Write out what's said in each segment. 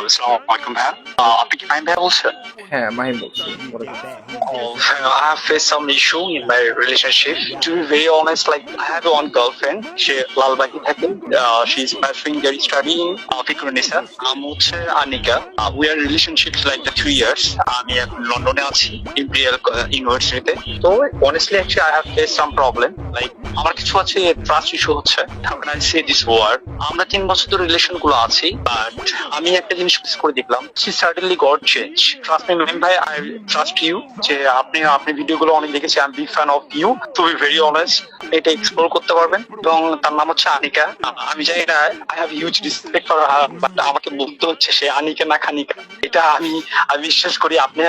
আসসালামু আলাইকুম ভাইয়া। আপনি কি মাহিম ভাইয়া বলছেন? হ্যাঁ, মাহিম বলছি। বলে দিন। I have faced some issue in my relationship. To be very honest, like I have one girlfriend. She লালবাগে থাকে. She is pursuing their studying Fikrunnisa. হচ্ছে Anika. We are relationships like the 3 years. আমি এখন লন্ডনে আছি ইম্পেরিয়াল ইউনিভার্সিটিতে। তো honestly actually I have faced some problem. Like আমার কিছু আছে ট্রাস্ট ইস্যু হচ্ছে। How can I say this word? আমরা 3 বছর ধরে রিলেশন গুলো আছি, বাট আমি একটা জিনিস মিস করে দেখলাম, she suddenly got change. Trust me Mahim ভাই, I trust you যে আপনি ভিডিওগুলো অনেক দেখেছি, আমি big fan of you. To be very honest, এটা এক্সপ্লোর করতে পারবেন। এবং তার নাম হচ্ছে আনিকা। আমি জানি না, I have huge respect for her, but আমাকে বলতে হচ্ছে সে আনিকা না খানিকা। এটা আমি বিশ্বাস করি আপনি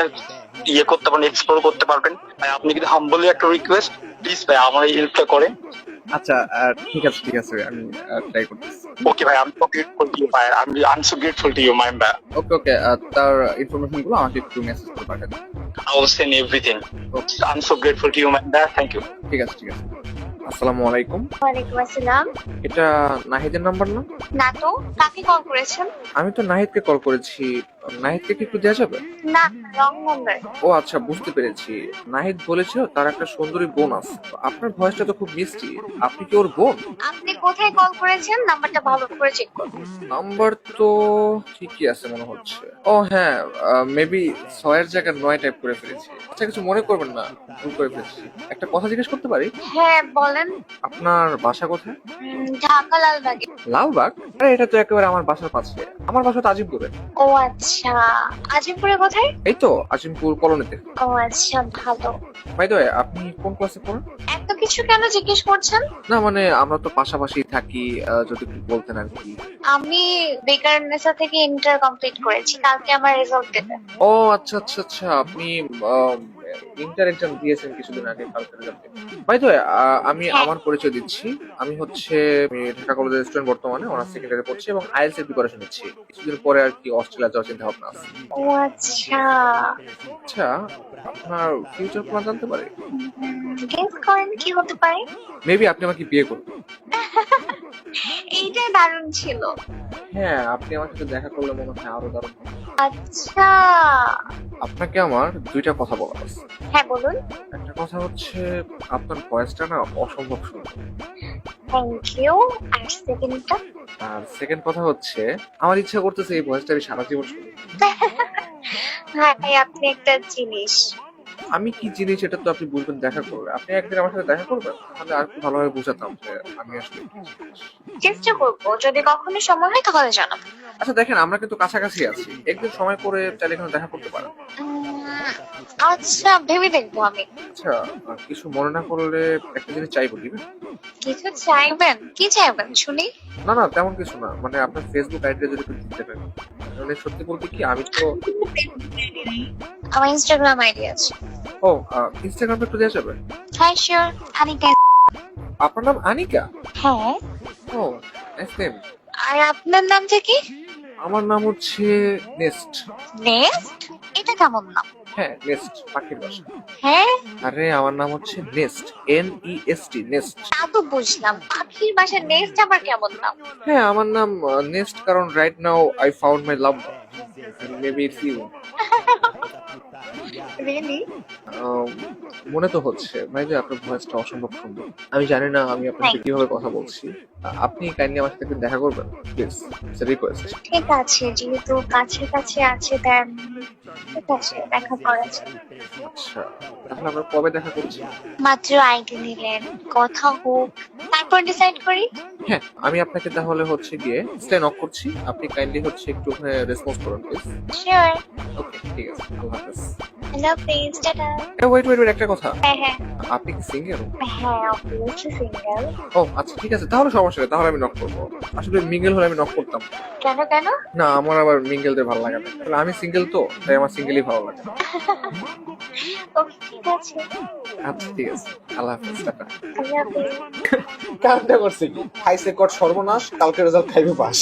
ইয়ে করতে পারবেন, এক্সপ্লোর করতে পারবেন। ভাই আপনি কিন্তু হাম্বলি একটা রিকোয়েস্ট, প্লিজ ভাই আমার এই হেল্পটা করেন। আচ্ছা, ঠিক আছে, আমি ট্রাই করতেছি। ওকে ভাই, আমি তো গ্রেটফুল টু ইউ ভাই, I'm so grateful to you Mahim ভাই। ওকে, তার ইনফরমেশন গুলো আমাকে একটু মেসেজ করে পাঠান। I will send everything. I'm so grateful to you Mahim ভাই, থ্যাংক ইউ। ঠিক আছে। আসসালামু আলাইকুম। ওয়ালাইকুম আসসালাম। এটা নাহিদের নাম্বার না? না তো, কাকে কল করেছেন? আমি তো নাহিদকে কল করেছি। নাহিদকে কি একটু দেওয়া যাবে? না, রং নাম্বার। ও আচ্ছা, বুঝতে পেরেছি। নাহিদ বলেছিল তার একটা সুন্দরী বোন আছে। আপনার ভয়েসটা তো খুব মিষ্টি। আপনি কি ওর বোন? আপনি কোথায় কল করেছেন? নাম্বারটা ভালো করে চেক করুন। নাম্বার তো ঠিকই আছে মনে হচ্ছে। ও হ্যাঁ, মেবি 6 জায়গায় 9 টাইপ করে ফেলেছি। আচ্ছা, কিছু মনে করবেন না, ভুল করে ফেলেছি। একটা কথা জিজ্ঞেস করতে পারি? হ্যাঁ বলেন। আপনার বাসা কোথায়? ঢাকা লালবাগে। লালবাগ? আরে এটা তো একেবারে আমার বাসার পাশে। আমার বাসা তো আজিমপুরে। ও আচ্ছা, আজিমপুরে কোথায়? এই তো আজিমপুর কলোনিতে। ও আচ্ছা, ভালো। বাই দ্য ওয়ে, আপনি কোন ক্লাসে পড়েন? এত কিছু কেন জিজ্ঞেস করছেন? না মানে আমরা তো পাশাপাশি থাকি, যদি একটু বলতেন আর কি। আমি বেকারনেসা থেকে ইন্টার কমপ্লিট করেছি, কালকে আমার রেজাল্ট দেবে। ও আচ্ছা, আপনি ইন্টার এক্সাম দিয়েছেন কিছুদিন আগে, কালকে রেজাল্ট। বাই দ্য ওয়ে, আমি আমার পরিচয় দিচ্ছি। আমি ঢাকা কলেজের স্টুডেন্ট, বর্তমানে অনার্স সেকেন্ডারি পড়ছি এবং আইএলটিএস এর প্রিপারেশন নিচ্ছি। কিছুদিন পরে আর কি অস্ট্রেলিয়া যাওয়ার চিন্তা ভাবনা আছে। ও আচ্ছা। আচ্ছা, আপনার ফিউচার প্ল্যান জানতে পারি? গেস করেন কি হতে পারে? মেবি আপনি আমাকে বিয়ে করবেন। এইটাই দারুণ ছিল। হ্যাঁ, আপনি আমার সাথে দেখা করলে মনে হয় আরো দারুণ হবে। আচ্ছা, আপনাকে আমার 2টা কথা বলার আছে। হ্যাঁ বলুন। একটা কথা হচ্ছে, আপনার ভয়েসটা না অসম্ভব সুন্দর। Thank you. আর সেকেন্ডটা? আর সেকেন্ড কথা হচ্ছে, আমার ইচ্ছা করতেছে এই ভয়েসটা আমি সারা জীবন শুনি। ভাই আপনি একটা জিনিস। আমি কি জিনিস এটা তো আপনি বুঝবেন দেখা করবে। আপনি একদিন আমার সাথে দেখা করবেন, তাহলে আর একটু ভালোভাবে বুঝাতাম যে আমি আসলে কি জিনিস। চেষ্টা করবো, যদি কখনো সময় হয় তাহলে জানাবো। আচ্ছা দেখেন, আমরা কিন্তু কাছাকাছি আছি, একদিন সময় করে চাইলে এখানে দেখা করতে পারেন। আচ্ছা, ভেবে দেখবো আমি। আচ্ছা, কিছু মনে না করলে একটা জিনিস চাইবো, দিবেন? কিছু চাইবেন? কি চাইবেন শুনি? না তেমন কিছু না, মানে আপনার ফেসবুক আইডিটা যদি একটু দিতে পারেন। মানে সত্যি বলতে কি, আমি তো আমার ইনস্টাগ্রাম আইডি আছে। ও ইনস্টাগ্রামটা একটু দেওয়া যাবে? হ্যাঁ শিওর। আনিকা। আপনার নাম আনিকা? হ্যাঁ। ও, নাইস নেম। আর আপনার নামটা কি? আমার নাম হচ্ছে নেস্ট। নেস্ট? এটা কেমন নাম? হ্যাঁ, নেস্ট পাখির বাসা। হ্যাঁ, আরে আমার নাম হচ্ছে নেস্ট, NEST, নেস্ট। তা তো বুঝলাম, পাখির বাসায় নেস্ট আবার কেমন নাম? হ্যাঁ, আমার নাম নেস্ট কারণ right now I found my love, maybe it's you. Really? মনে তো হচ্ছে ভাই যে আপনার ভয়েসটা অসম্ভব সুন্দর। আমি জানি না আমি আপনার সাথে কিভাবে কথা বলছি। আপনি কাইন্ডলি আমার সাথে একটু দেখা করবেন প্লিজ, ইটস এ রিকোয়েস্ট। ঠিক আছে, যেহেতু কাছাকাছি আছে দেন ঠিক আছে, দেখা করা যায়। আচ্ছা, তাহলে আমরা কবে দেখা করছি? মাত্র আইডি নিলেন, কথা হোক, তারপর ডিসাইড করি। হ্যাঁ, আমি আপনাকে তাহলে হচ্ছে গিয়ে স্টে নক করছি, আপনি কাইন্ডলি হচ্ছে একটু ওখানে রেসপন্স করুন প্লিজ। শিওর। ওকে, ঠিক আছে, আল্লাহ হাফেজ। Hello please, tata. ওয়েট, একটা কথা, হ্যাঁ, আপনি কি সিঙ্গেল? হ্যাঁ অবভিয়াসলি সিঙ্গেল। ও আচ্ছা, ঠিক আছে, তাহলে সমস্যা নেই, তাহলে আমি নক করবো। আসলে মিঙ্গেল হলে আমি নক করতাম। কেন? না, আমার আবার মিঙ্গেলদের ভালো লাগে না, তাহলে আমি সিঙ্গেল তো, তাই আমার সিঙ্গেলই ভালো লাগে। ওকে ঠিক আছে। আচ্ছা ঠিক আছে, আল্লাহ হাফেজ, টাটা। আল্লাহ হাফেজ। কামটা করছে কি, খাইছে কট সর্বনাশ, কালকে রেজাল্ট খাইবে পাস।